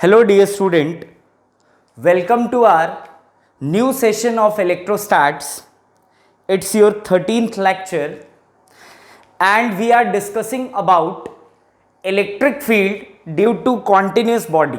Hello dear student, welcome to our new session of electrostats. It's your 13th lecture and we are discussing about electric field due to continuous body,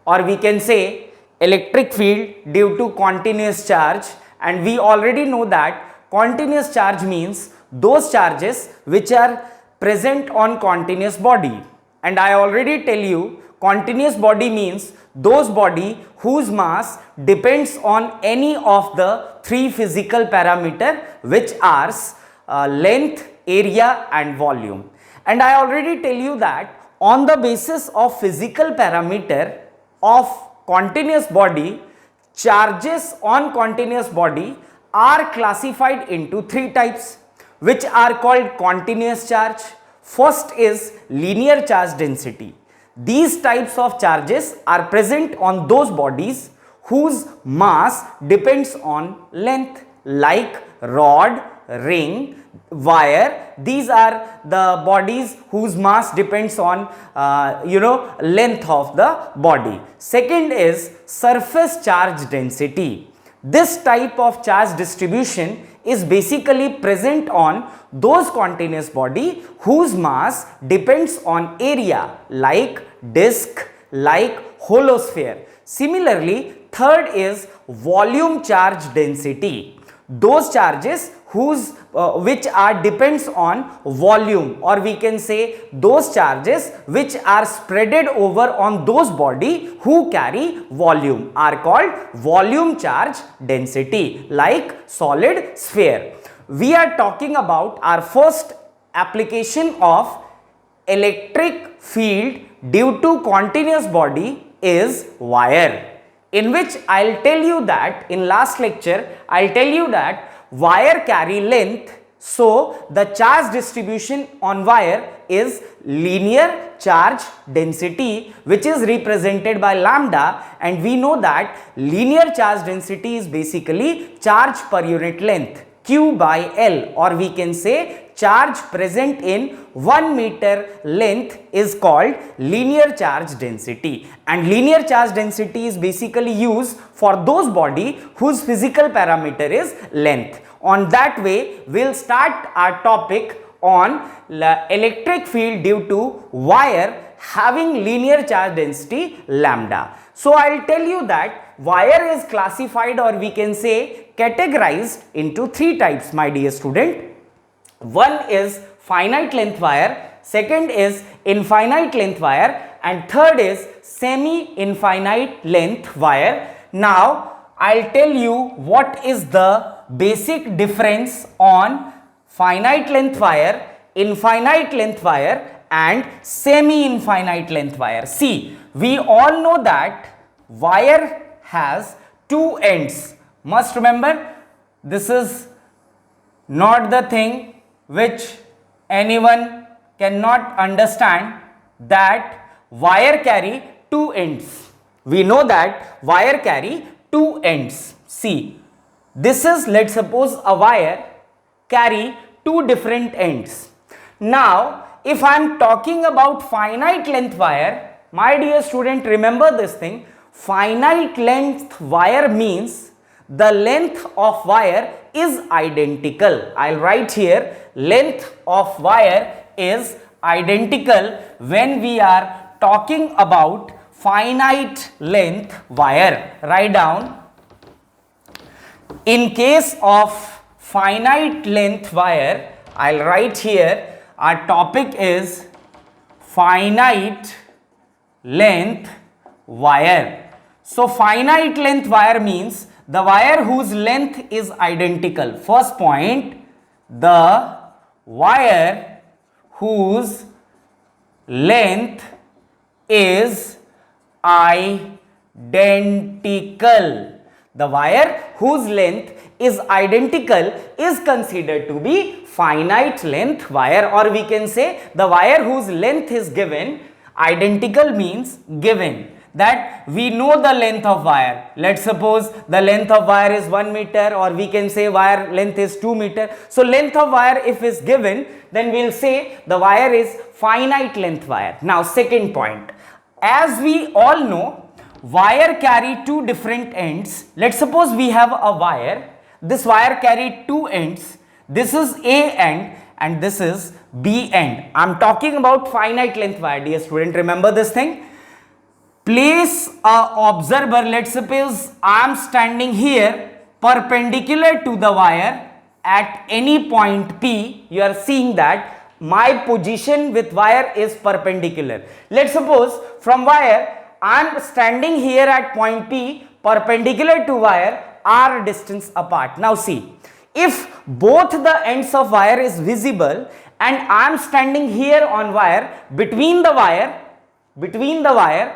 or we can say electric field due to continuous charge. And we already know that continuous charge means those charges which are present on continuous body. And I already tell you, continuous body means those body whose mass depends on any of the three physical parameter, which are length, area and volume. And I already tell you that on the basis of physical parameter of continuous body, charges on continuous body are classified into three types, which are called continuous charge. First is linear charge density. These types of charges are present on those bodies whose mass depends on length, like rod, ring, wire. These are the bodies whose mass depends on length of the body. Second is surface charge density. This type of charge distribution is basically present on those continuous body whose mass depends on area, like disk, like hollow sphere. Similarly, third is volume charge density. Those charges which are depends on volume, or we can say those charges which are spreaded over on those body who carry volume are called volume charge density, like solid sphere. We are talking about our first application of electric field due to continuous body is wire, in which I'll tell you that in last lecture I'll tell you that wire carry length, so the charge distribution on wire is linear charge density, which is represented by lambda, and we know that linear charge density is basically charge per unit length, Q by L, or we can say charge present in 1 meter length is called linear charge density. And linear charge density is basically used for those body whose physical parameter is length. On that way, we'll start our topic on electric field due to wire having linear charge density lambda. So I'll tell you that wire is classified, or we can say categorized into three types, my dear student. One is finite length wire, second is infinite length wire, and third is semi-infinite length wire. Now I'll tell you what is the basic difference on finite length wire, infinite length wire and semi-infinite length wire. See, we all know that wire has two ends. Must remember, this is not the thing which anyone cannot understand, that wire carry two ends. We know that wire carry two ends. See, this is, let's suppose, a wire carry two different ends. Now, if I am talking about finite length wire, my dear student, remember this thing. Finite length wire means the length of wire is identical. I'll write here, length of wire is identical when we are talking about finite length wire. Write down, in case of finite length wire, I'll write here, our topic is finite length wire. So finite length wire means the wire whose length is identical. First point, the wire whose length is identical. The wire whose length is identical is considered to be finite length wire, or we can say the wire whose length is given. Identical means given, that we know the length of wire. Let's suppose the length of wire is 1 meter, or we can say wire length is 2 meter. So length of wire if is given, then we'll say the wire is finite length wire. Now second point, As we all know, wire carry two different ends. Let's suppose we have a wire. This wire carry two ends. This is A end and this is B end. I'm talking about finite length wire, dear student. Remember this thing. Place a observer. Let's suppose I'm standing here perpendicular to the wire at any point P. You are seeing that my position with wire is perpendicular. Let's suppose from wire I am standing here at point P perpendicular to wire, r distance apart. Now see, if both the ends of wire is visible and I am standing here on wire, between the wire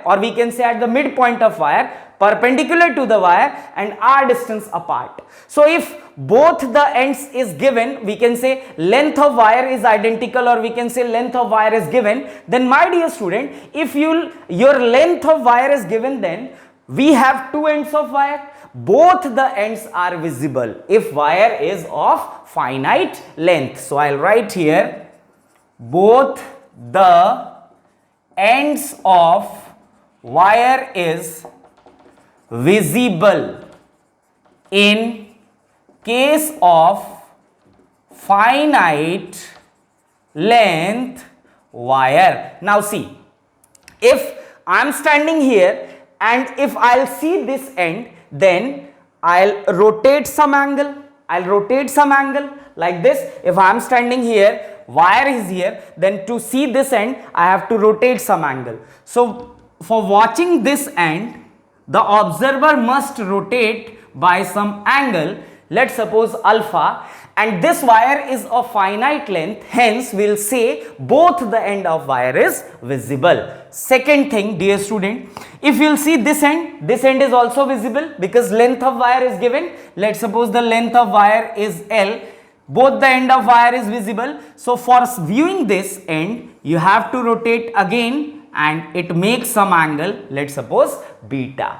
or we can say at the midpoint of wire, perpendicular to the wire and r distance apart. So if both the ends is given, we can say length of wire is identical or we can say length of wire is given, then my dear student, if your length of wire is given, then we have two ends of wire, both the ends are visible if wire is of finite length. So I'll write here both the ends of wire is visible in case of finite length wire. Now see, if I am standing here and if I'll see this end, then I'll rotate some angle. Like this. If I am standing here, wire is here, then to see this end I have to rotate some angle. So for watching this end, the observer must rotate by some angle, let's suppose alpha, and this wire is of finite length, hence we'll say both the end of wire is visible. Second thing, dear student, if you'll see this end is also visible because length of wire is given. Let's suppose the length of wire is L, both the end of wire is visible. So for viewing this end, you have to rotate again and it makes some angle, let's suppose beta.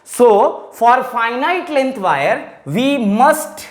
So for finite length wire, we must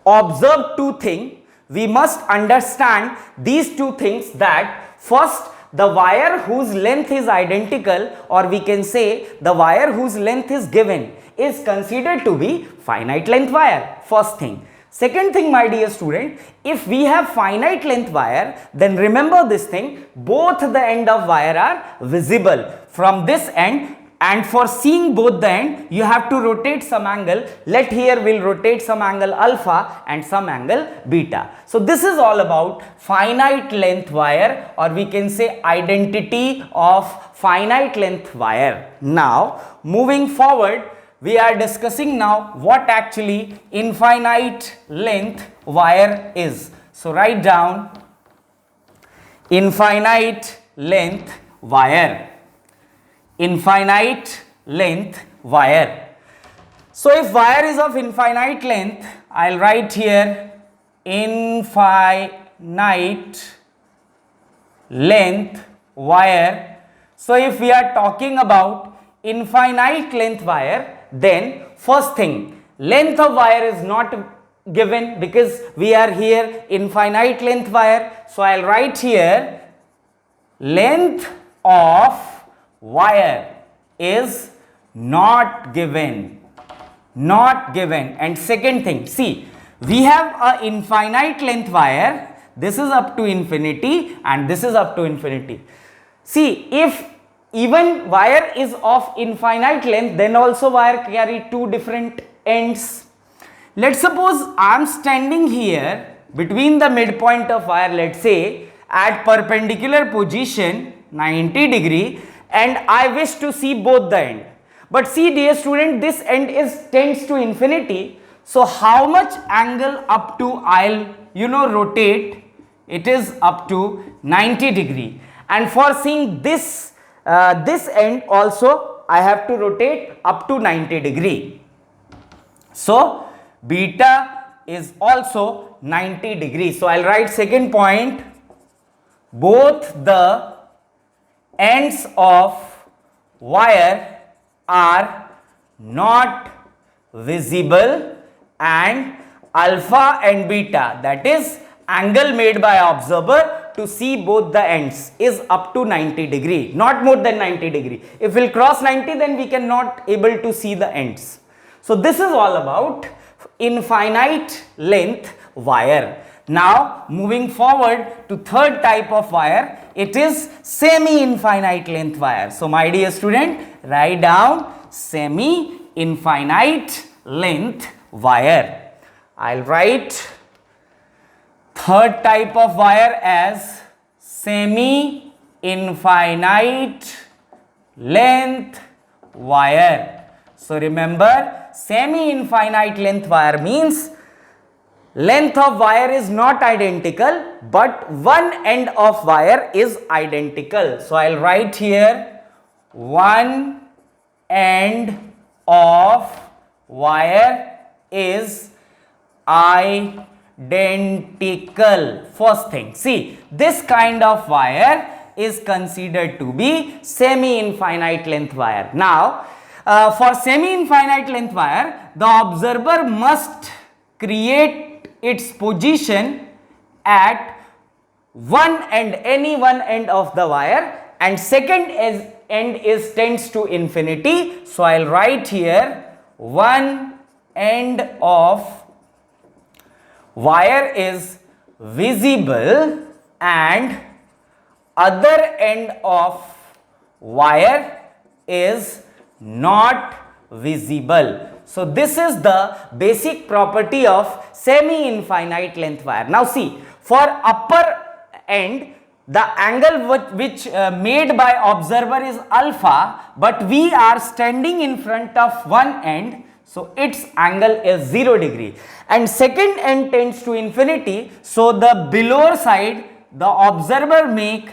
observe two things. We must understand these two things, that first, the wire whose length is identical or we can say the wire whose length is given is considered to be finite length wire. First thing. Second thing, my dear student, if we have finite length wire, then remember this thing, both the end of wire are visible from this end, and for seeing both the end you have to rotate some angle. Let here we'll rotate some angle alpha and some angle beta. So this is all about finite length wire, or we can say identity of finite length wire. Now moving forward, we are discussing now what actually infinite length wire is. So write down infinite length wire. Infinite length wire. So if wire is of infinite length, I'll write here infinite length wire. So if we are talking about infinite length wire, then first thing, length of wire is not given because we are here infinite length wire. So I'll write here length of wire is not given. And second thing, see, we have a infinite length wire. This is up to infinity and this is up to infinity. See, if even wire is of infinite length, then also wire carry two different ends. Let's suppose I am standing here between the midpoint of wire, let's say at perpendicular position 90 degree, and I wish to see both the end. But see, dear student, this end tends to infinity. So how much angle up to I'll rotate? It is up to 90 degree. And for seeing this end also I have to rotate up to 90 degree. So beta is also 90 degree. So I'll write second point, both the ends of wire are not visible and alpha and beta, that is angle made by observer, to see both the ends is up to 90 degree, not more than 90 degree. If we'll cross 90, then we cannot able to see the ends. So this is all about infinite length wire. Now moving forward to third type of wire, it is semi-infinite length wire. So my dear student, write down semi-infinite length wire. I'll write third type of wire as semi-infinite length wire. So remember, semi-infinite length wire means length of wire is not identical, but one end of wire is identical. So I'll write here one end of wire is identical. First thing, see, this kind of wire is considered to be semi-infinite length wire. Now, for semi-infinite length wire, the observer must create its position at one end, any one end of the wire, and second end is tends to infinity. So I'll write here one end of wire is visible and other end of wire is not visible. So this is the basic property of semi-infinite length wire. Now see, for upper end, the angle which made by observer is alpha, but we are standing in front of one end, so its angle is 0 degree, and second end tends to infinity, so the below side the observer make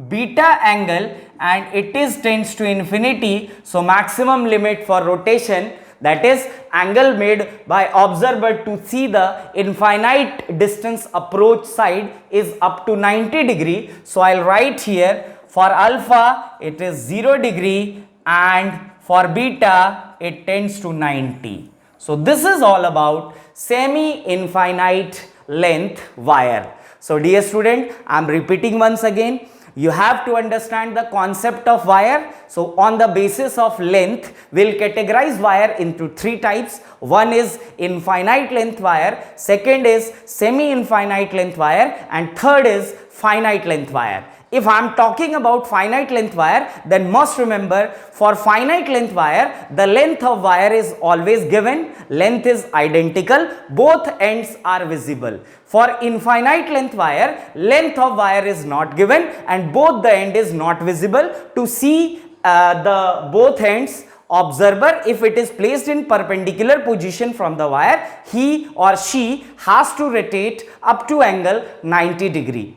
beta angle and it is tends to infinity, so maximum limit for rotation, that is angle made by observer to see the infinite distance approach side, is up to 90 degree. So I'll write here for alpha it is 0 degree and for beta it tends to 90. So this is all about semi-infinite length wire. So dear student, I am repeating once again. You have to understand the concept of wire. So on the basis of length, we'll categorize wire into three types. One is infinite length wire, second is semi-infinite length wire, and third is finite length wire. If I am talking about finite length wire, then must remember, for finite length wire, the length of wire is always given, length is identical, both ends are visible. For infinite length wire, length of wire is not given and both the end is not visible. To see the both ends, observer, if it is placed in perpendicular position from the wire, he or she has to rotate up to angle 90 degree.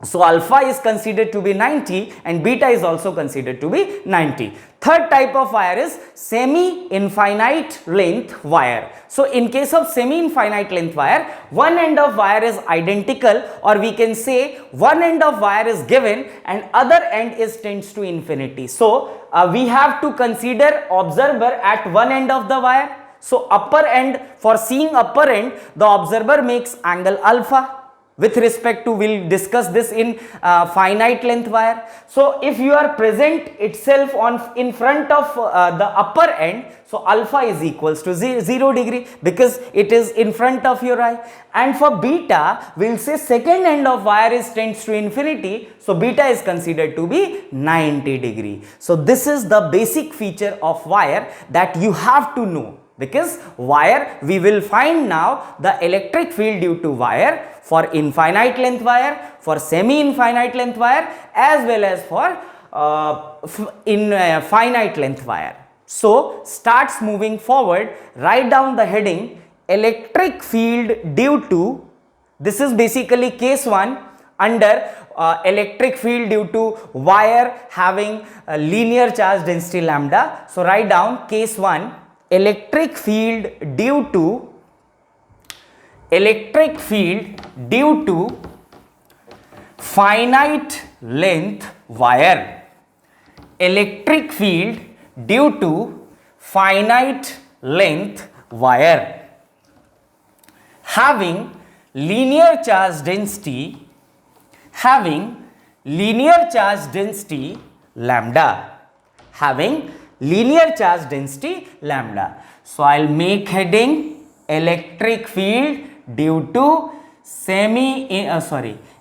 So alpha is considered to be 90 and beta is also considered to be 90. Third type of wire is semi-infinite length wire. So in case of semi-infinite length wire, one end of wire is identical, or we can say one end of wire is given and other end is tends to infinity. So we have to consider observer at one end of the wire. So upper end, for seeing upper end, the observer makes angle alpha. With respect to, we'll discuss this in finite length wire. So if you are present itself in front of the upper end, so alpha is equals to 0 degree because it is in front of your eye. And for beta, we'll say second end of wire is tends to infinity, so beta is considered to be 90 degree. So this is the basic feature of wire that you have to know. Because wire, we will find now the electric field due to wire for infinite length wire, for semi-infinite length wire, as well as for finite length wire. So starts moving forward, write down the heading electric field due to, this is basically case 1 under electric field due to wire having a linear charge density lambda. So write down case 1, electric field due to finite length wire. Electric field due to finite length wire having linear charge density having linear charge density lambda, having linear charge density lambda. So I'll make heading electric field due to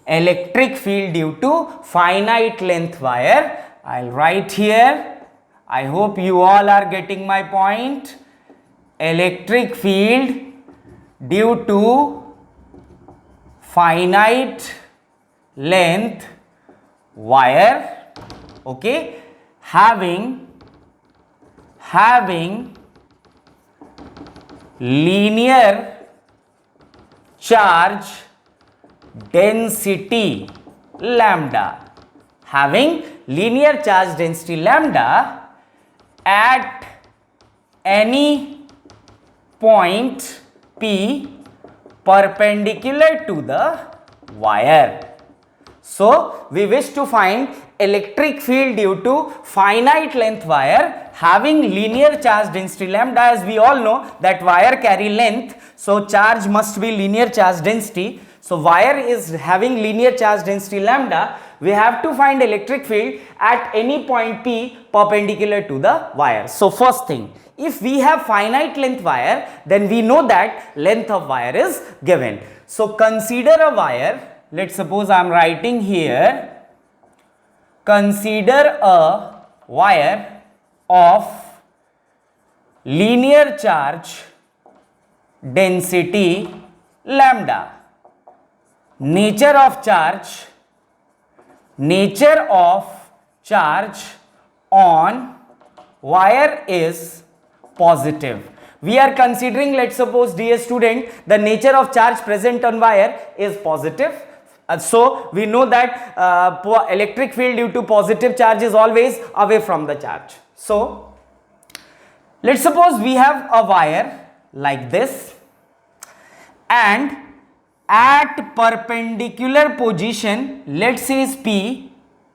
electric field due to finite length wire. I'll write here, I hope you all are getting my point. Electric field due to finite length wire, okay, having linear charge density lambda, having linear charge density lambda at any point P perpendicular to the wire. So we wish to find electric field due to finite length wire having linear charge density lambda. As we all know that wire carry length, so charge must be linear charge density. So wire is having linear charge density lambda. We have to find electric field at any point P perpendicular to the wire. So first thing, if we have finite length wire, then we know that length of wire is given. So consider a wire, let's suppose I am writing here, consider a wire of linear charge density lambda. Nature of charge on wire is positive. We are considering, let's suppose dear student, the nature of charge present on wire is positive. So we know that electric field due to positive charge is always away from the charge. So let's suppose we have a wire like this, and at perpendicular position, let's say is P,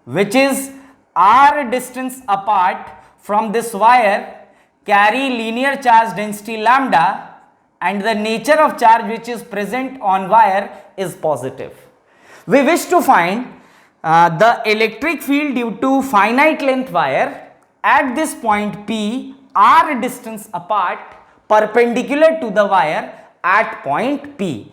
which is r distance apart from this wire, carry linear charge density lambda, and the nature of charge which is present on wire is positive. We wish to find the electric field due to finite length wire at this point P, r distance apart, perpendicular to the wire at point P.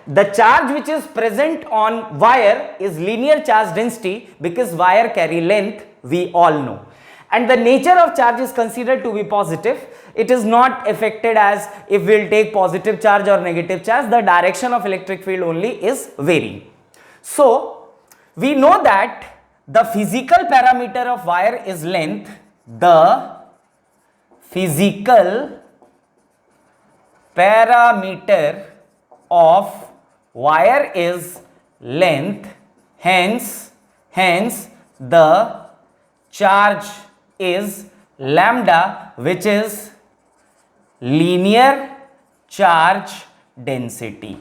The charge which is present on wire is linear charge density because wire carry length, we all know. And the nature of charge is considered to be positive. It is not affected as if we will take positive charge or negative charge. The direction of electric field only is varying. So we know that the physical parameter of wire is length. The physical parameter of wire is length, hence the charge is lambda, which is linear charge density.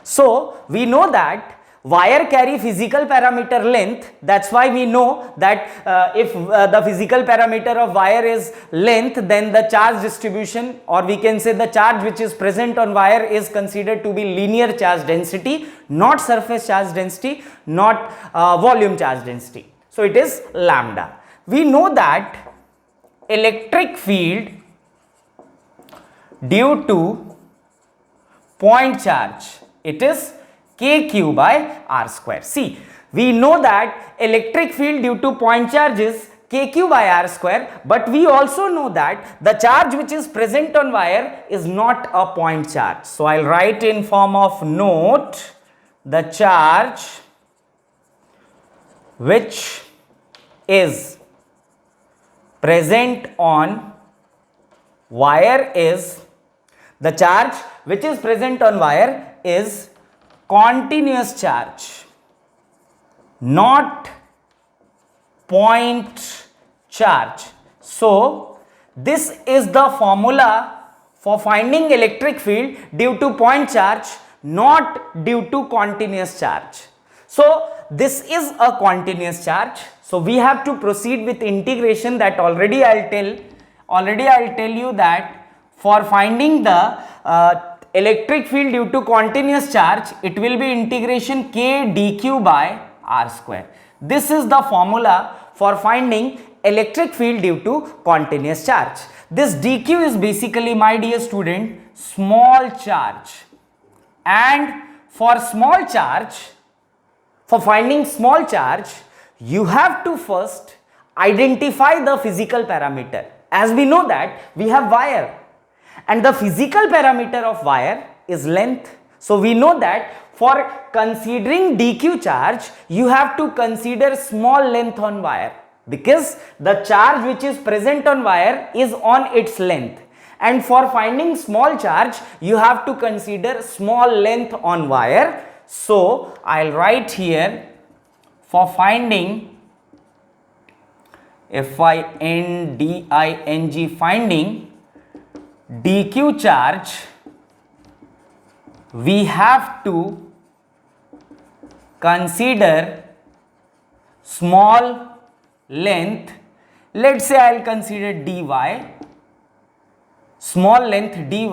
So we know that wire carry physical parameter length. That's why we know that if the physical parameter of wire is length, then the charge distribution, or we can say the charge which is present on wire, is considered to be linear charge density, not surface charge density, not volume charge density. So it is lambda. We know that electric field due to point charge, it is kq by r square. See, we know that electric field due to point charge is kq by r square, but we also know that the charge which is present on wire is not a point charge. So I'll write in form of note, the charge which is present on wire is, the charge which is present on wire is continuous charge, not point charge. So this is the formula for finding electric field due to point charge, not due to continuous charge. So this is a continuous charge. So we have to proceed with integration. That already I'll tell you that for finding the electric field due to continuous charge, it will be integration k dq by r square. This is the formula for finding electric field due to continuous charge. This dq is basically, my dear student, small charge, and for small charge, for finding small charge, you have to first identify the physical parameter. As we know that we have wire, and the physical parameter of wire is length. So we know that for considering dq charge, you have to consider small length on wire, because the charge which is present on wire is on its length, and for finding small charge, you have to consider small length on wire. So I'll write here, for finding finding finding dq charge, we have to consider small length. Let's say I'll consider dy, small length dy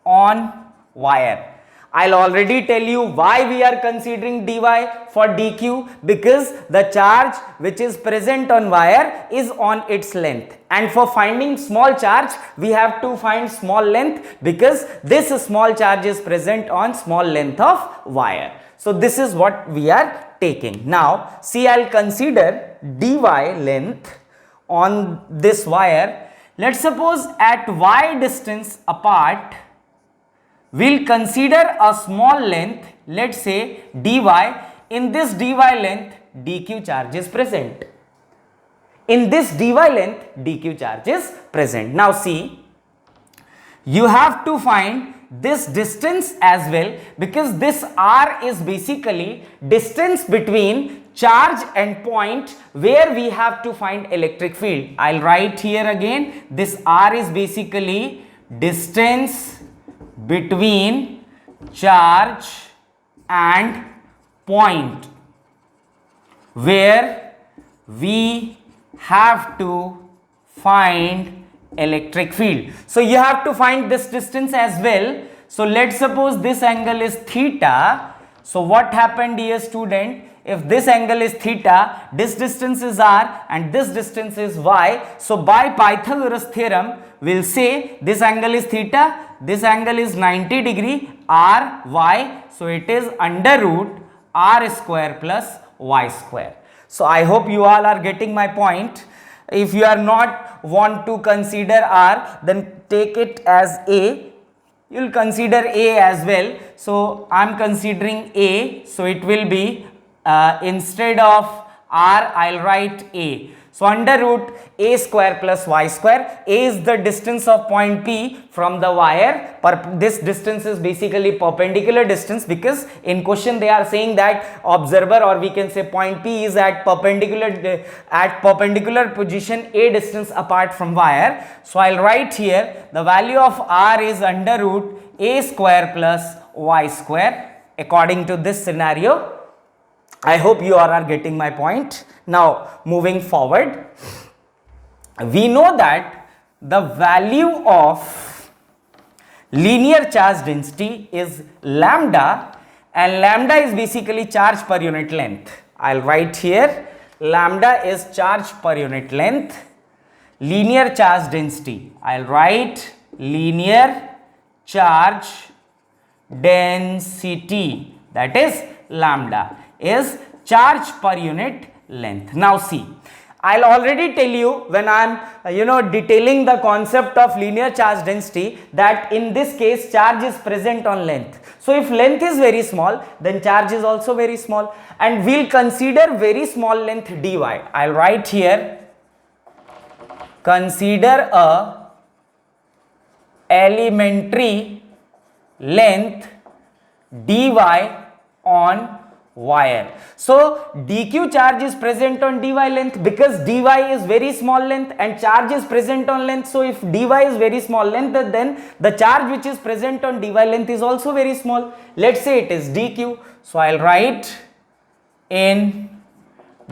on wire. I'll already tell you why we are considering dy for dq, because the charge which is present on wire is on its length, and for finding small charge, we have to find small length, because this small charge is present on small length of wire. So this is what we are taking. Now see, I'll consider dy length on this wire. Let's suppose at y distance apart, we'll consider a small length, let's say dy. In this dy length, dq charge is present. In this dy length, dq charge is present. Now see, you have to find this distance as well, because this r is basically distance between charge and point where we have to find electric field. I'll write here again, this r is basically distance between charge and point where we have to find electric field. So you have to find this distance as well. So let's suppose this angle is theta. So what happened, dear student? If this angle is theta, this distance is r and this distance is y. So by Pythagoras theorem, we'll say this angle is theta, this angle is 90 degree, r, y. So it is under root r square plus y square. So I hope you all are getting my point. If you are not want to consider r, then take it as a. You'll consider a as well. So I'm considering a. So it will be instead of r, I'll write a. So under root a square plus y square. A is the distance of point P from the wire. This distance is basically perpendicular distance, because in question they are saying that observer, or we can say point P, is at perpendicular position a distance apart from wire. So I'll write here the value of r is under root a square plus y square according to this scenario. I hope you all are getting my point. Now moving forward, we know that the value of linear charge density is lambda, and lambda is basically charge per unit length. I'll write here, lambda is charge per unit length. Linear charge density, I'll write linear charge density, that is lambda, is charge per unit length. Now see, I'll already tell you when I'm detailing the concept of linear charge density, that in this case charge is present on length. So if length is very small, then charge is also very small, and we'll consider very small length dy. I'll write here, consider a elementary length dy on wire. So dq charge is present on dy length because dy is very small length and charge is present on length. So if dy is very small length, then the charge which is present on dy length is also very small. Let's say it is dq. So I'll write in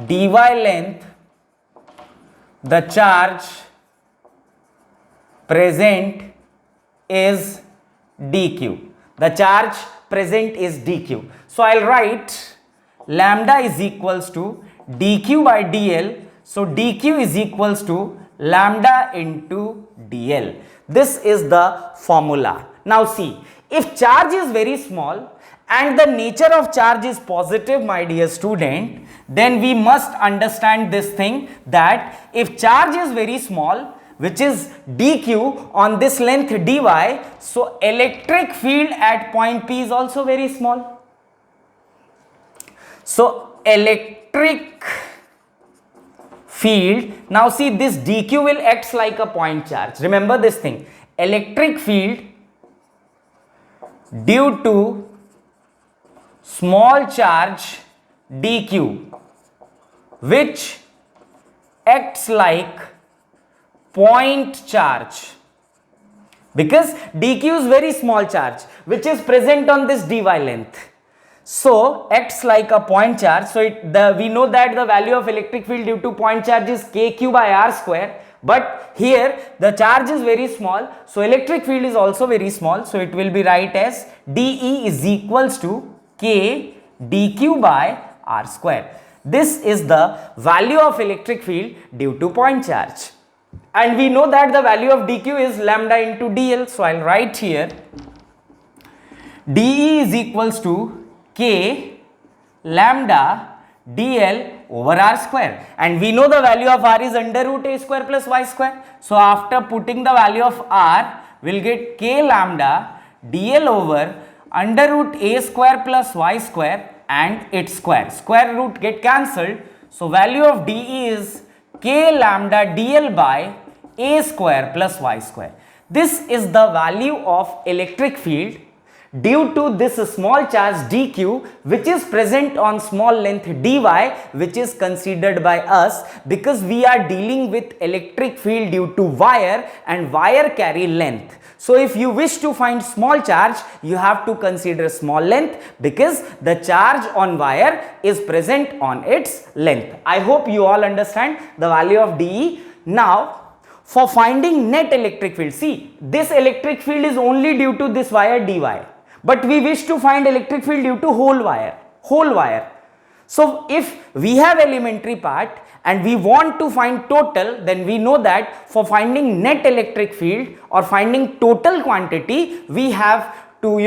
dy length the charge present is dq. The charge present is dq. So I'll write lambda is equals to dq by dl. So dq is equals to lambda into dl. This is the formula. Now see, if charge is very small and the nature of charge is positive, my dear student, then we must understand this thing that if charge is very small, which is dq on this length dy, so electric field at point P is also very small. So electric field, now see this dq will act like a point charge. Remember this thing, electric field due to small charge dq, which acts like point charge, because dq is very small charge which is present on this dy length, so acts like a point charge. So we know that the value of electric field due to point charge is kq by r square, but here the charge is very small, so electric field is also very small, so it will be write as de is equals to k dq by r square. This is the value of electric field due to point charge. And we know that the value of dq is lambda into dl. So I'll write here de is equals to k lambda dl over r square. And we know the value of r is under root a square plus y square. So after putting the value of r, we'll get k lambda dl over under root a square plus y square and its square. Square root get cancelled. So value of de is k lambda dl by a square plus y square. This is the value of electric field due to this small charge dq which is present on small length dy, which is considered by us because we are dealing with electric field due to wire and wire carry length. So if you wish to find small charge, you have to consider small length because the charge on wire is present on its length. I hope you all understand the value of dE. Now for finding net electric field, see this electric field is only due to this wire dy, but we wish to find electric field due to whole wire. So if we have elementary part and we want to find total, then we know that for finding net electric field or finding total quantity, we have to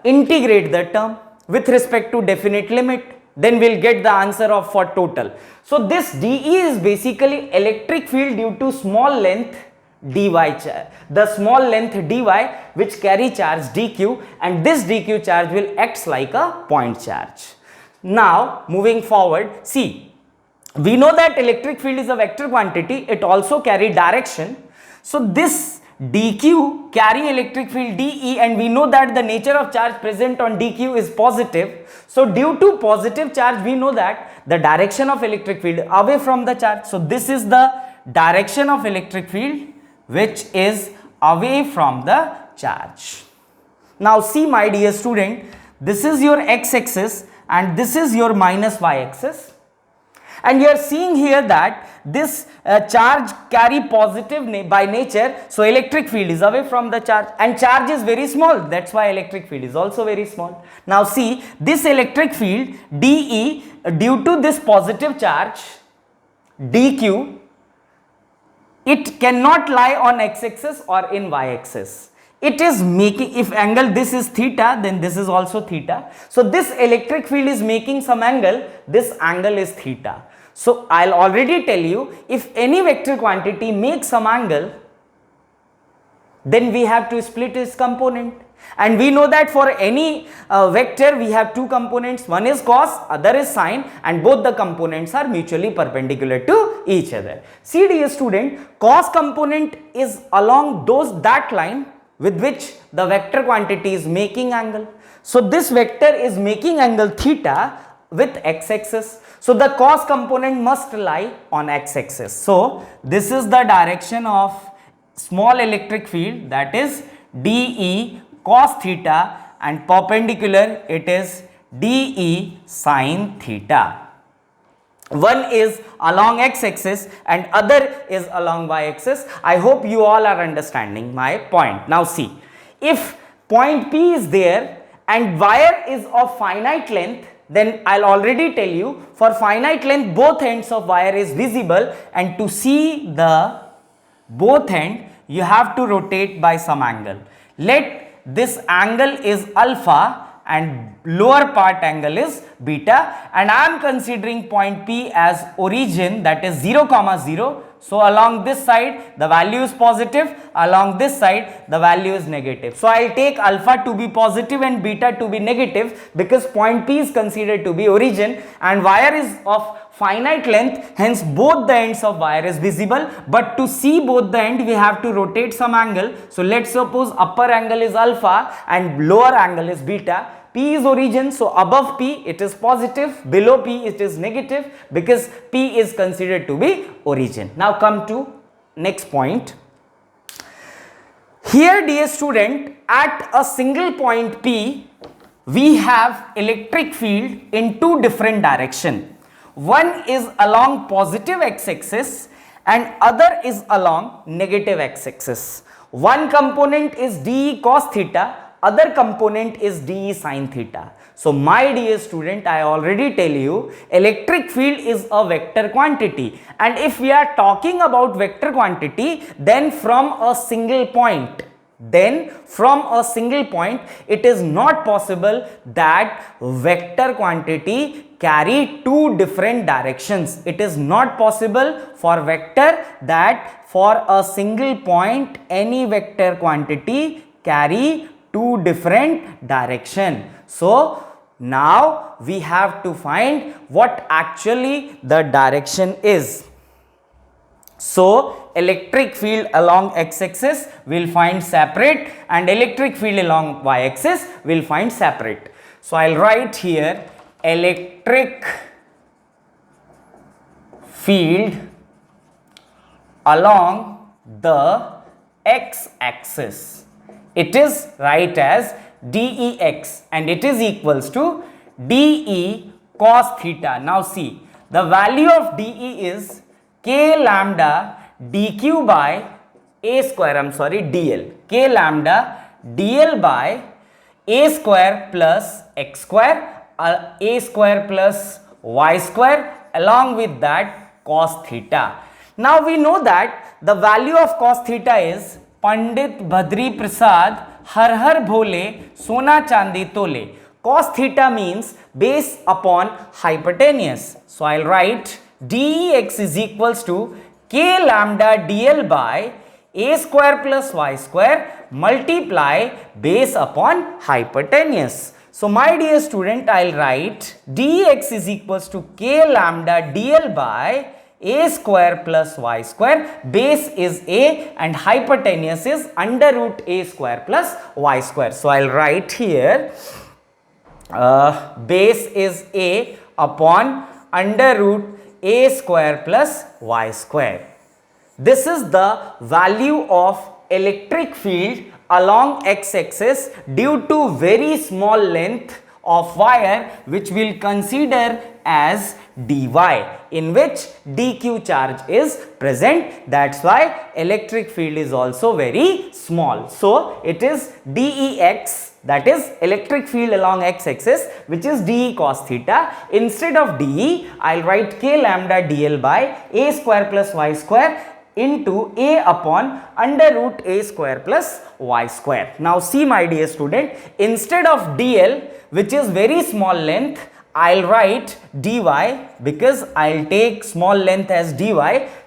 integrate the term with respect to definite limit. Then we'll get the answer of for total. So this dE is basically electric field due to small length dy, the small length dy which carry charge dq, and this dq charge will act like a point charge. Now moving forward, see, we know that electric field is a vector quantity, it also carry direction. So this dq carry electric field dE, and we know that the nature of charge present on dq is positive. So due to positive charge, we know that the direction of electric field away from the charge. So this is the direction of electric field which is away from the charge. Now see my dear student, this is your x-axis and this is your minus y-axis, and you are seeing here that this charge carry positive by nature, so electric field is away from the charge, and charge is very small, that's why electric field is also very small. Now see this electric field dE due to this positive charge dq, it cannot lie on x-axis or in y-axis. It is making, if angle this is theta, then this is also theta. So this electric field is making some angle, this angle is theta. So I'll already tell you, if any vector quantity makes some angle, then we have to split its component. And we know that for any vector we have two components, one is cos, other is sine, and both the components are mutually perpendicular to each other. See dear student, cos component is along that line with which the vector quantity is making angle. So this vector is making angle theta with x-axis. So the cos component must lie on x-axis. So this is the direction of small electric field, that is dE cos theta, and perpendicular it is dE sin theta. One is along x-axis and other is along y-axis. I hope you all are understanding my point. Now see, if point P is there and wire is of finite length, then I'll already tell you for finite length both ends of wire is visible, and to see the both end you have to rotate by some angle. Let this angle is alpha and lower part angle is beta, and I am considering point P as origin, that is 0, 0. So along this side the value is positive, along this side the value is negative. So I will take alpha to be positive and beta to be negative, because point P is considered to be origin and wire is of finite length, hence both the ends of wire is visible, but to see both the end we have to rotate some angle. So let's suppose upper angle is alpha and lower angle is beta. P is origin, so above P it is positive, below P it is negative, because P is considered to be origin. Now come to next point. Here, dear student, at a single point P we have electric field in two different directions. One is along positive x-axis and other is along negative x-axis. One component is dE cos theta, other component is dE sin theta. So my dear student, I already tell you electric field is a vector quantity, and if we are talking about vector quantity, then from a single point it is not possible that vector quantity carry two different directions. It is not possible for vector that for a single point any vector quantity carry two different direction. So now we have to find what actually the direction is. So electric field along x-axis will find separate and electric field along y-axis will find separate. So I'll write here electric field along the x-axis. It is write as dEx and it is equals to dE cos theta. Now see, the value of dE is k lambda dq by a square, dl, k lambda dl by a square plus x square, a square plus y square, along with that cos theta. Now we know that the value of cos theta is Pandit Bhadri Prasad Har Har Bhole Sona Chandi Tole. Cos theta means base upon hypotenuse. So I'll write dEx is equals to k lambda dl by a square plus y square multiply base upon hypotenuse. So my dear student, I'll write dEx is equals to k lambda dl by a square plus y square, base is a and hypotenuse is under root a square plus y square. So I'll write here base is a upon under root a square plus y square. This is the value of electric field along x-axis due to very small length of wire, which we'll consider as dy, in which dq charge is present. That's why electric field is also very small. So it is dEx, that is electric field along x-axis, which is dE cos theta. Instead of dE, I'll write k lambda dl by a square plus y square into a upon under root a square plus y square. Now see my dear student, instead of dl, which is very small length, I'll write dy, because I'll take small length as dy.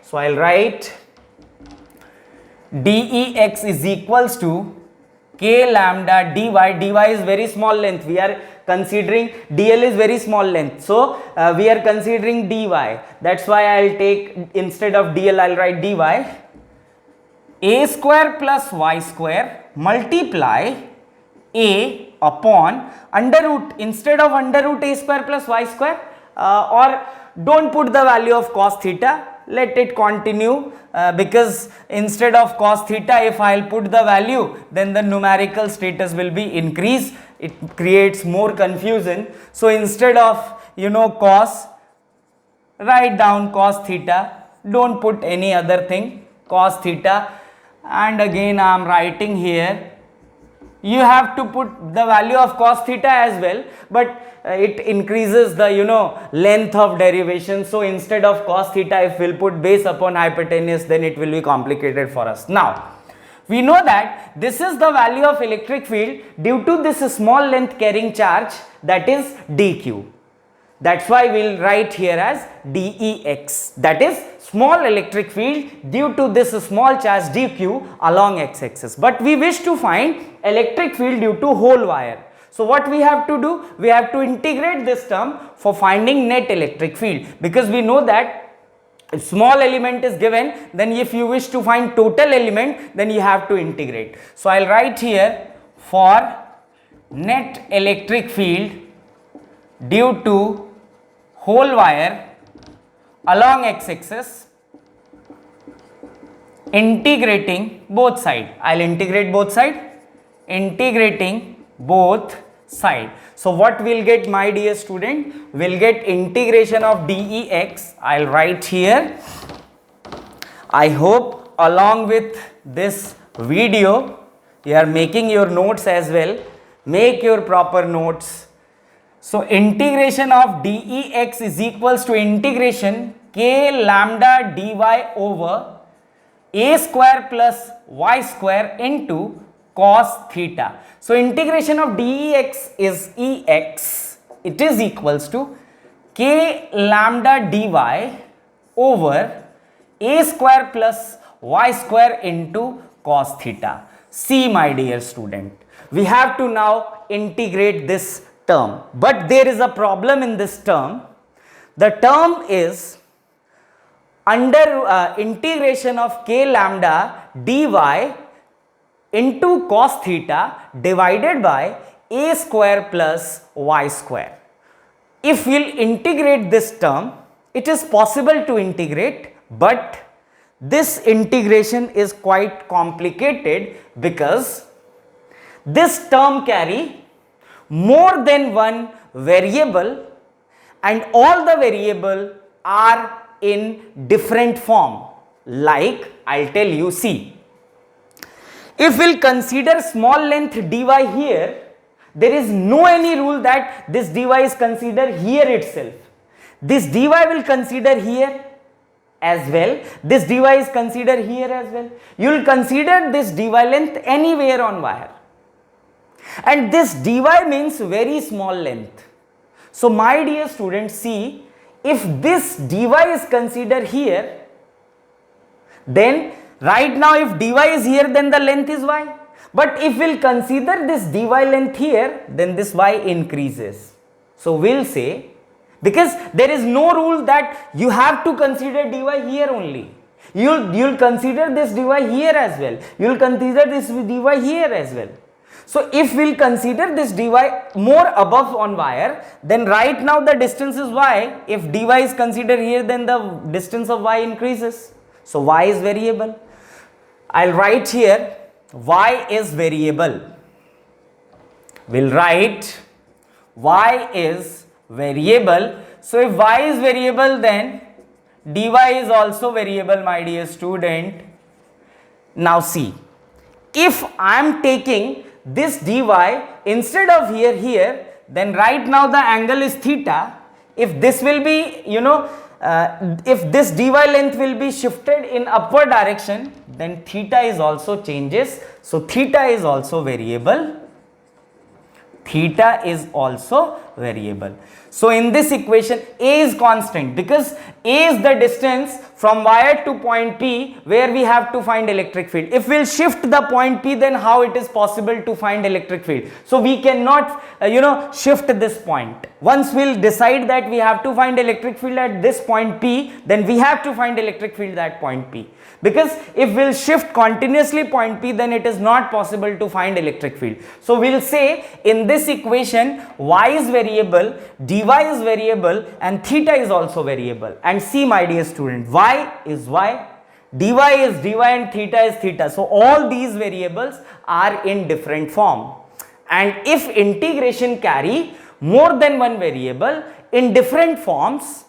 So I'll write dEx is equals to k lambda dy. Dy is very small length. We are considering dl is very small length. So we are considering dy. That's why I'll take, instead of dl, I'll write dy. A square plus y square multiply a upon under root, instead of under root a square plus y square, or don't put the value of cos theta, let it continue, because instead of cos theta, if I'll put the value, then the numerical status will be increased. It creates more confusion. So instead of cos, write down cos theta, don't put any other thing, cos theta, and again I am writing here you have to put the value of cos theta as well, but it increases the length of derivation. So instead of cos theta, if we'll put base upon hypotenuse, then it will be complicated for us. Now we know that this is the value of electric field due to this small length carrying charge, that is dq. That's why we'll write here as dex, that is small electric field due to this small charge dq along x-axis. But we wish to find electric field due to whole wire. So what we have to do? We have to integrate this term for finding net electric field, because we know that if small element is given, then if you wish to find total element, then you have to integrate. So I'll write here for net electric field due to whole wire along x-axis, integrating both side. I'll integrate both side, integrating both side. So what we'll get, my dear student? We'll get integration of dex. I'll write here. I hope along with this video you are making your notes as well. Make your proper notes. So integration of dex is equals to integration k lambda dy over a square plus y square into cos theta. So integration of dex is ex. It is equals to k lambda dy over a square plus y square into cos theta. See, my dear student, we have to now integrate this term, but there is a problem in this term. The term is under integration of k lambda dy into cos theta divided by a square plus y square. If we'll integrate this term, it is possible to integrate, but this integration is quite complicated because this term carry more than one variable and all the variable are in different form. Like I'll tell you, see, if we'll consider small length dy here, there is no any rule that this dy is considered here itself. This dy will consider here as well. This dy is considered here as well. You will consider this dy length anywhere on wire. And this dy means very small length. So my dear students, see, if this dy is considered here, then right now if dy is here, then the length is y. But if we'll consider this dy length here, then this y increases. So we'll say, because there is no rule that you have to consider dy here only. You'll consider this dy here as well. You'll consider this dy here as well. So if we'll consider this dy more above on wire, then right now the distance is y. If dy is considered here, then the distance of y increases. So y is variable. I'll write here y is variable. We'll write y is variable. So if y is variable, then dy is also variable, my dear student. Now see, if I am taking this dy instead of here, then right now the angle is theta. If this will be, if this dy length will be shifted in upward direction, then theta is also changes. So theta is also variable. Theta is also variable. So in this equation, A is constant because A is the distance from wire to point P where we have to find electric field. If we'll shift the point P, then how it is possible to find electric field? So we cannot, shift this point. Once we'll decide that we have to find electric field at this point P, then we have to find electric field at point P. Because if we'll shift continuously point P, then it is not possible to find electric field. So we'll say in this equation, y is variable, dy is variable, and theta is also variable. And see, my dear student, y is y, dy is dy, and theta is theta. So all these variables are in different form. And if integration carry more than one variable in different forms,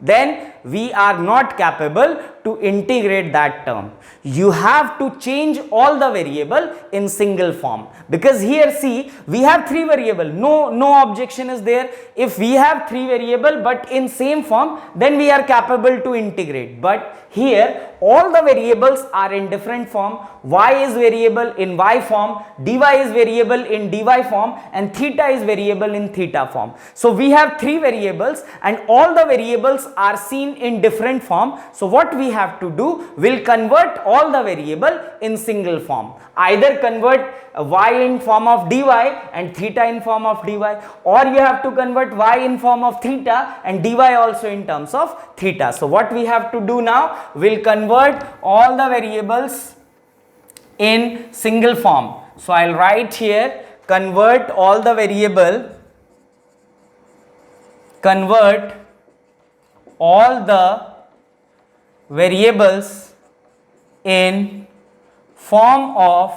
then we are not capable to integrate that term. You have to change all the variable in single form, because here see, we have three variable, no objection is there. If we have three variable but in same form, then we are capable to integrate. But here all the variables are in different form. Y is variable in y form, dy is variable in dy form, and theta is variable in theta form. So we have three variables and all the variables are seen in different form. So what we have to do, we'll convert all the variable in single form. Either convert y in form of dy and theta in form of dy, or you have to convert y in form of theta and dy also in terms of theta. So what we have to do now, we'll convert all the variables in single form. So I'll write here, convert all the variables in form of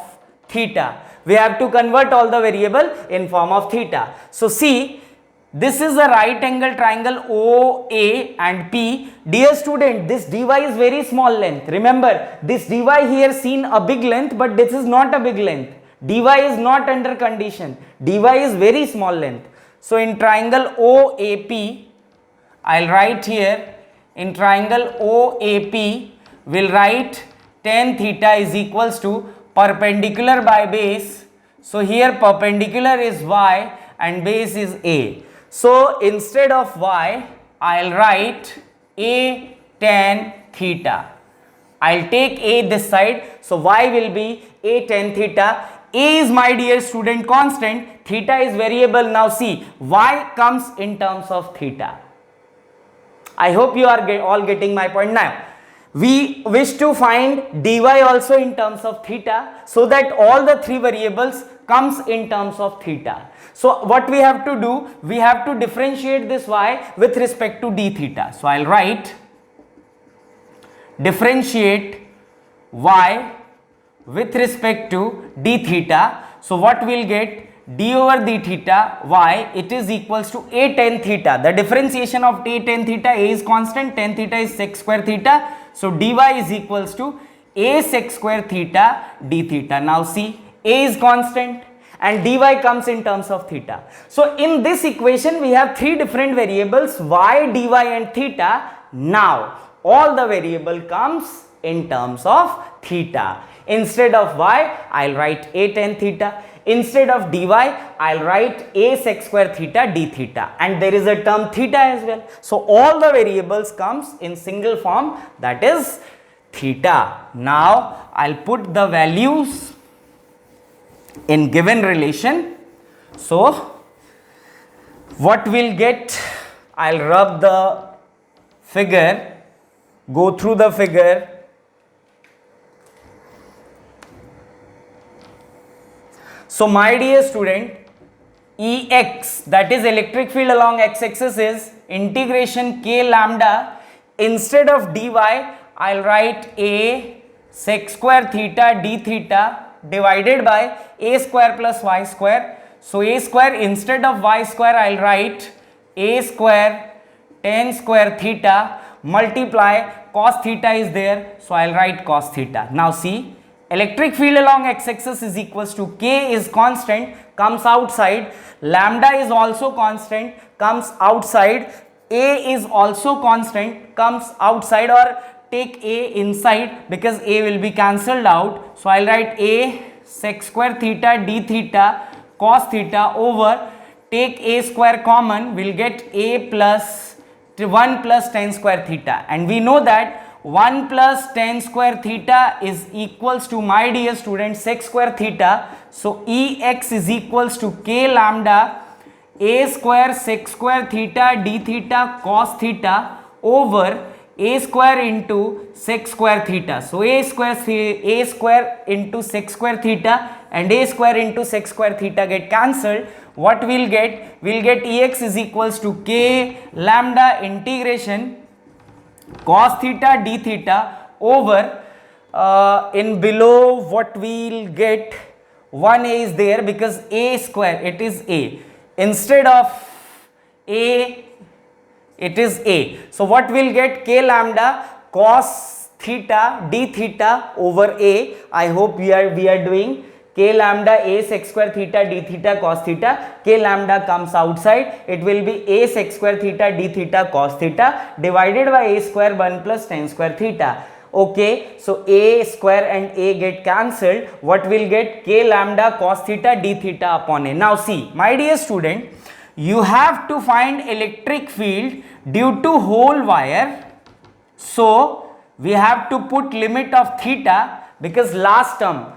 theta. We have to convert all the variable in form of theta. So see, this is a right angle triangle OA and P. Dear student, this dy is very small length. Remember, this dy here seen a big length, but this is not a big length. dy is not under condition. dy is very small length. So in triangle OAP, I'll write here, in triangle OAP, we'll write tan theta is equals to perpendicular by base. So here perpendicular is y and base is a. So instead of y, I'll write a tan theta. I'll take a this side, so y will be a tan theta. A is, my dear student, constant, theta is variable. Now see, y comes in terms of theta. I hope you are all getting my point now. We wish to find dy also in terms of theta, so that all the three variables comes in terms of theta. So what we have to do, we have to differentiate this y with respect to d theta. So I'll write differentiate y with respect to d theta. So what we'll get, d over d theta y, it is equals to a tan theta. The differentiation of a tan theta, a is constant, tan theta is sec square theta. So dy is equals to a sec square theta d theta. Now see, a is constant and dy comes in terms of theta. So in this equation we have three different variables, y, dy and theta. Now all the variable comes in terms of theta. Instead of y, I'll write a tan theta. Instead of dy, I'll write a sec square theta d theta, and there is a term theta as well. So all the variables comes in single form, that is theta. Now I'll put the values in given relation. So what we'll get, I'll rub the figure, go through the figure. So my dear student, Ex, that is electric field along x-axis, is integration k lambda. Instead of dy, I'll write a sec square theta d theta divided by a square plus y square. So a square, instead of y square, I'll write a square tan square theta multiply cos theta is there, so I'll write cos theta. Now see, electric field along x-axis is equals to k is constant, comes outside, lambda is also constant, comes outside, a is also constant, comes outside, or take a inside because a will be cancelled out. So I'll write a sec square theta d theta cos theta over, take a square common, we'll get a plus 1 plus tan square theta, and we know that 1 plus tan square theta is equals to, my dear student, sec square theta. So Ex is equals to k lambda a square sec square theta d theta cos theta over a square into sec square theta. So a square into sec square theta and a square into sec square theta get cancelled. What we'll get? We'll get Ex is equals to k lambda integration cos theta d theta over, in below what we'll get, 1a is there because a square, it is a. Instead of a It is A. So what we'll get? K lambda cos theta d theta over A. I hope we are doing K lambda A sec square theta d theta cos theta. K lambda comes outside. It will be A sec square theta d theta cos theta divided by A square 1 plus tan square theta. Okay, so A square and A get cancelled. What will get? K lambda cos theta d theta upon A. Now see, my dear student, you have to find electric field due to whole wire. So we have to put limit of theta, because last term,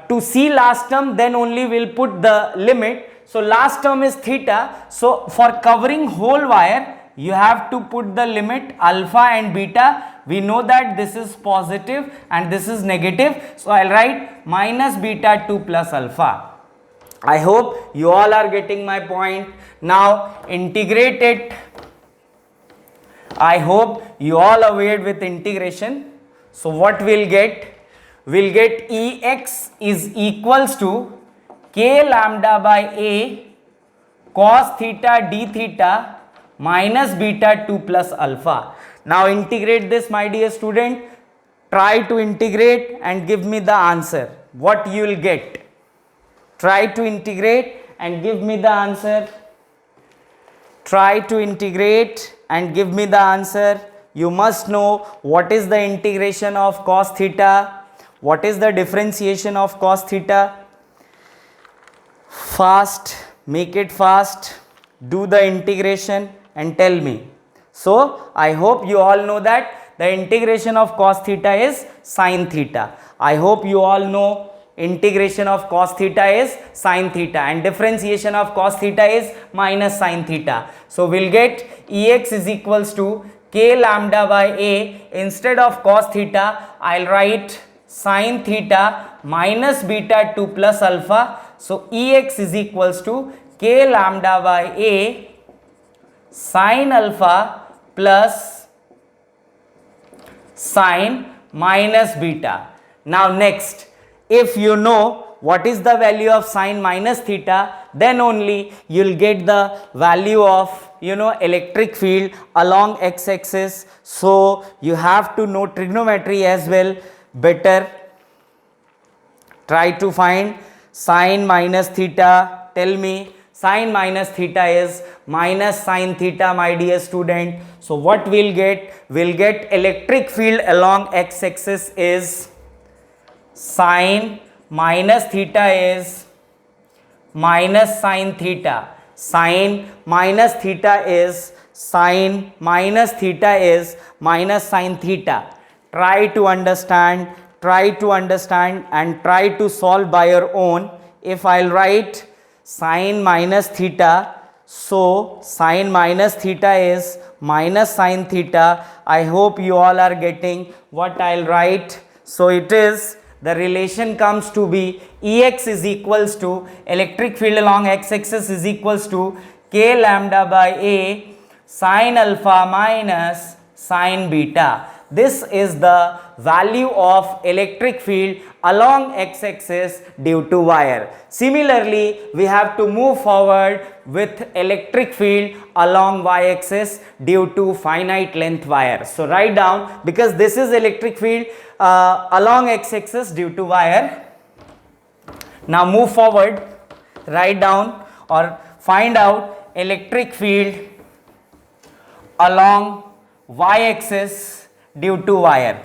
to see last term, then only we'll put the limit. So last term is theta. So for covering whole wire, you have to put the limit alpha and beta. We know that this is positive and this is negative. So I'll write minus beta 2 plus alpha. I hope you all are getting my point. Now integrate it. I hope you all aware with integration. So what we'll get? We'll get Ex is equals to K lambda by A cos theta d theta minus beta 2 plus alpha. Now integrate this, my dear student. Try to integrate and give me the answer. What you will get? Try to integrate and give me the answer. Try to integrate and give me the answer. You must know what is the integration of cos theta. What is the differentiation of cos theta? Fast, make it fast. Do the integration and tell me. So I hope you all know that the integration of cos theta is sin theta. I hope you all know integration of cos theta is sin theta and differentiation of cos theta is minus sin theta. So we'll get Ex is equals to K lambda by A. Instead of cos theta, I'll write sin theta minus beta 2 plus alpha. So Ex is equals to K lambda by A sin alpha plus sin minus beta. Now next, if you know what is the value of sin minus theta, then only you'll get the value of electric field along x-axis. So you have to know trigonometry as well better. Try to find sin minus theta. Tell me, sin minus theta is minus sin theta, my dear student. So what we'll get? We'll get electric field along x-axis is sin minus theta is minus sin theta. Sin minus theta is sin minus theta is minus sin theta. Try to understand and try to solve by your own. If I'll write sin minus theta, so sin minus theta is minus sin theta. I hope you all are getting what I'll write. So it is, the relation comes to be Ex is equals to electric field along x-axis is equals to K lambda by A sin alpha minus sin beta. This is the value of electric field along x-axis due to wire. Similarly, we have to move forward with electric field along y-axis due to finite length wire. So write down, because this is electric field along x-axis due to wire. Now move forward, write down or find out electric field along y-axis due to wire.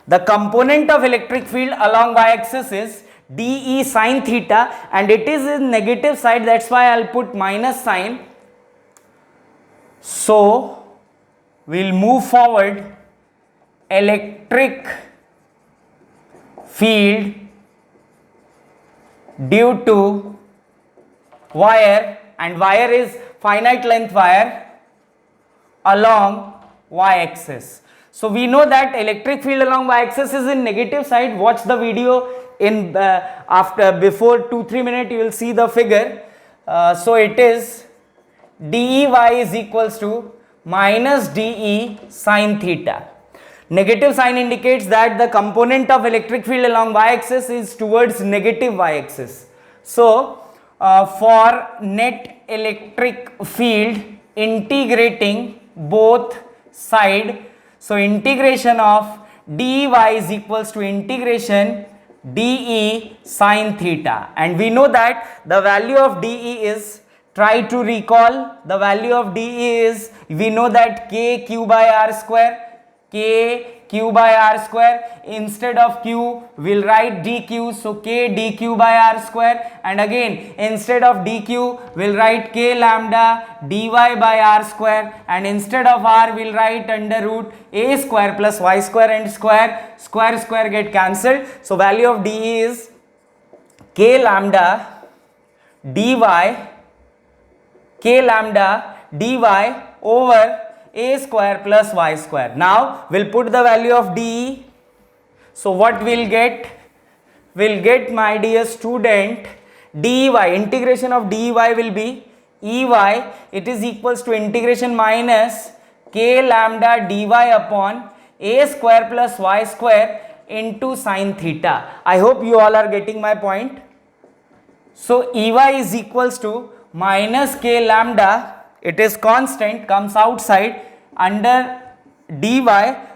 The component of electric field along y-axis is dE sin theta, and it is in negative side, that's why I'll put minus sign. So we'll move forward, electric field due to wire, and wire is finite length wire along y-axis. So we know that electric field along y-axis is in negative side. Watch the video in before 2-3 minutes, you will see the figure. So it is dEy is equals to minus dE sin theta. Negative sign indicates that the component of electric field along y-axis is towards negative y-axis. So for net electric field integrating both side. So integration of dy is equals to integration dE sine theta, and we know that the value of dE is, try to recall, the value of dE is, we know that k q by r square, k q by r square. Instead of q we'll write dq, so k dq by r square, and again instead of dq we'll write k lambda dy by r square, and instead of r we'll write under root a square plus y square, and square get cancelled. So value of dE is k lambda dy over a square plus y square. Now we'll put the value of dE. So what we'll get? We'll get, my dear student, dy, integration of dy will be ey, it is equals to integration minus k lambda dy upon a square plus y square into sine theta. I hope you all are getting my point. So ey is equals to minus k lambda, it is constant, comes outside, under dy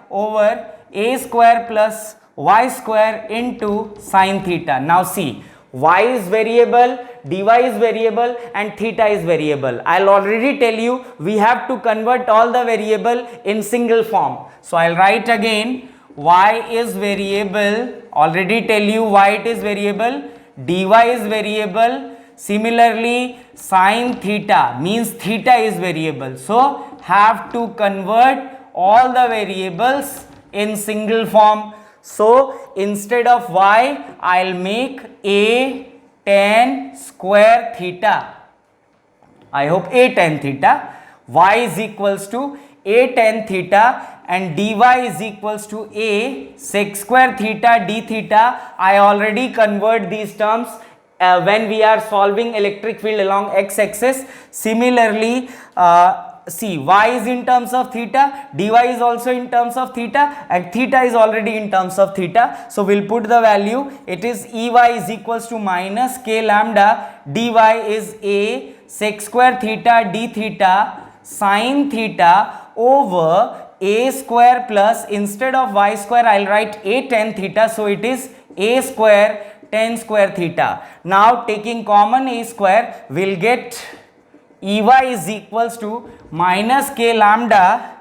over a square plus y square into sine theta. Now see, y is variable, dy is variable, and theta is variable. I'll already tell you we have to convert all the variable in single form. So I'll write again, y is variable, already tell you why it is variable, dy is variable. Similarly, sine theta means theta is variable. So have to convert all the variables in single form. So instead of y, I'll make a tan square theta. I hope a tan theta. Y is equals to a tan theta, and dy is equals to a sec square theta d theta. I already convert these terms when we are solving electric field along x-axis. Similarly, see, y is in terms of theta, dy is also in terms of theta, and theta is already in terms of theta. So we'll put the value, it is ey is equals to minus k lambda, dy is a sec square theta d theta sine theta over a square plus, instead of y square I'll write a tan theta, so it is a square tan square theta. Now taking common a square, we'll get ey is equals to minus k lambda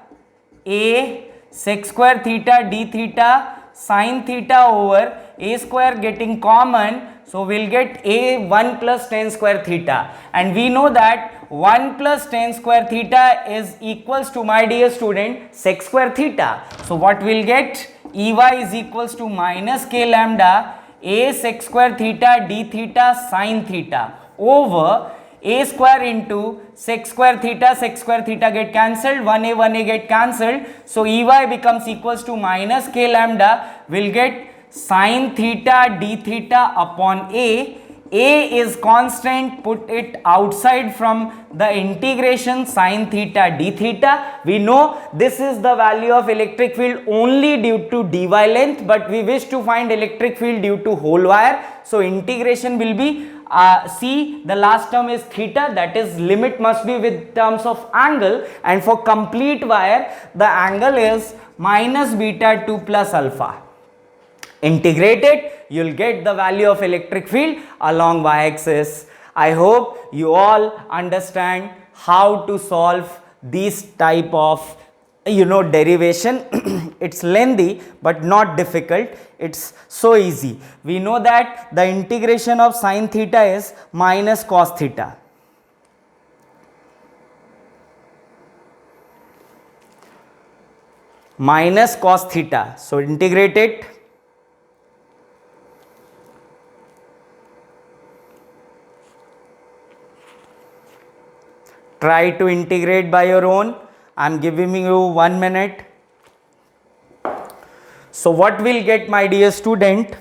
a sec square theta d theta sine theta over a square getting common, so we'll get a 1 plus tan square theta, and we know that 1 plus tan square theta is equals to, my dear student, sec square theta. So what we'll get? ey is equals to minus k lambda a sec square theta d theta sine theta over a square into sec square theta get cancelled, 1a get cancelled, so ey becomes equals to minus k lambda, will get sine theta d theta upon a is constant, put it outside from the integration sine theta d theta. We know this is the value of electric field only due to dy length, but we wish to find electric field due to whole wire, so integration will be see, the last term is theta, that is limit must be with terms of angle, and for complete wire the angle is minus beta 2 plus alpha. Integrate it, you'll get the value of electric field along y-axis. I hope you all understand how to solve this type of derivation. It's lengthy but not difficult, it's so easy. We know that the integration of sine theta is minus cos theta. Minus cos theta, so integrate it. Try to integrate by your own. I am giving you 1 minute. So what will get, my dear student?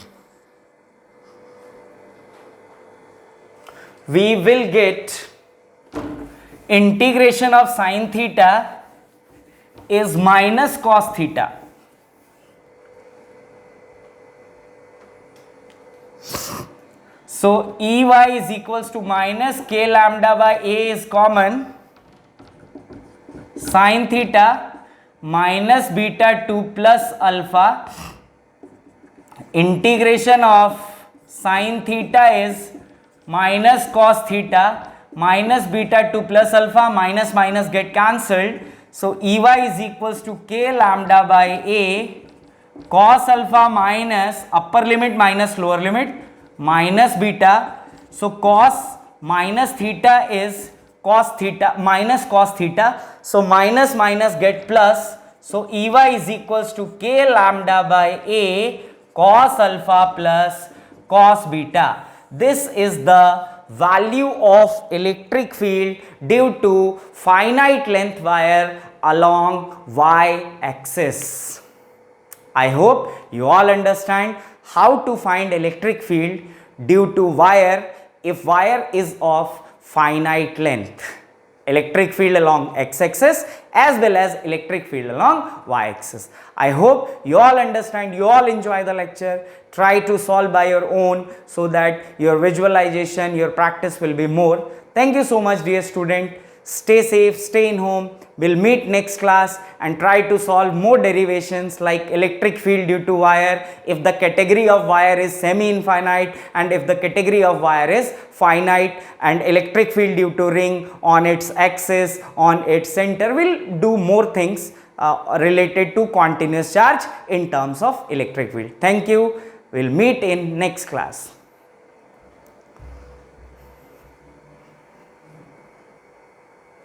We will get integration of sine theta is minus cos theta. So ey is equals to minus k lambda by a is common. sin theta minus beta 2 plus alpha, integration of sin theta is minus cos theta minus beta 2 plus alpha, minus minus get cancelled. So Ey is equals to k lambda by a cos alpha minus upper limit minus lower limit minus beta. So cos minus theta is cos theta minus cos theta. So minus minus get plus. So Ey is equals to k lambda by a cos alpha plus cos beta. This is the value of electric field due to finite length wire along y-axis. I hope you all understand how to find electric field due to wire if wire is of finite length. Electric field along x-axis as well as electric field along y-axis. I hope you all understand, you all enjoy the lecture. Try to solve by your own so that your visualization, your practice will be more. Thank you so much, dear student. Stay safe, stay in home. We'll meet next class and try to solve more derivations like electric field due to wire if the category of wire is semi-infinite and if the category of wire is finite, and electric field due to ring on its axis, on its center. We'll do more things related to continuous charge in terms of electric field. Thank you. We'll meet in next class.